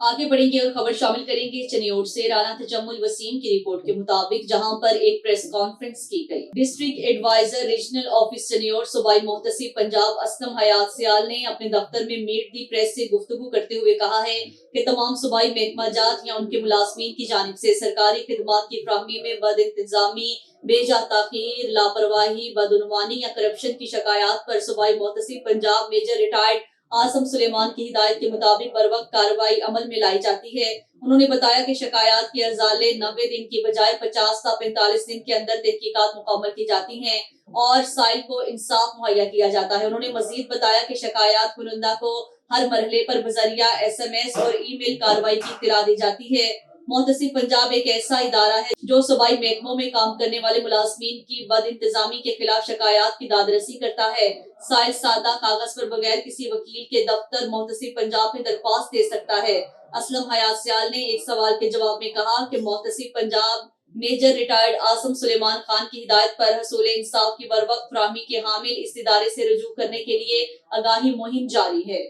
आगे बढ़ेंगे और खबर शामिल करेंगे चनियोट से। राना तजम्मुल वसीम की रिपोर्ट के मुताबिक जहां पर एक प्रेस कॉन्फ्रेंस की गई, district adviser regional office Chiniot सूबाई मोहतसिब पंजाब असलम हयात सियाल ने अपने दफ्तर में मीट दी प्रेस से गुफ्तगू करते हुए कहा है कि तमाम सूबाई महकमा जात या उनके मुलाजमीन की जानिब से सरकारी खिदमात की फ्राहमी में बद इंतजामी, बेजा ताखीर, लापरवाही, बदउनवानी या करप्शन की शिकायत पर सूबाई मोहतसिब पंजाब मेजर रिटायर्ड आसम सुलेमान की हिदायत के मुताबिक बर वक्त कार्रवाई अमल में लाई जाती है। उन्होंने बताया कि शिकायत के अर्जाले 90 दिन की बजाय 50 से 45 दिन के अंदर तहकीकात मुकम्मल की जाती हैं और साइल को इंसाफ मुहैया किया जाता है। उन्होंने मजीद बताया कि शिकायत कुनंदा को हर मरहले पर बजरिया SMS और ईमेल कार्रवाई की इत्तला दी जाती है। मोहतसिब पंजाब एक ऐसा इदारा है जो सूबाई महकमों में काम करने वाले मुलाजमीन की बद इंतजामी के खिलाफ शिकायत की दादरसी करता है। साइल सादा कागज पर बगैर किसी वकील के दफ्तर मोहतसिब पंजाब में दरख्वास्त दे सकता है। असलम हयात सियाल ने एक सवाल के जवाब में कहा कि मोहतसिब पंजाब मेजर रिटायर्ड आसम सुलेमान खान की हिदायत पर हसूल इंसाफ की बर वक्त फ्राहमी के हामिल इस इदारे से रुजू करने के लिए आगाही मुहिम जारी है।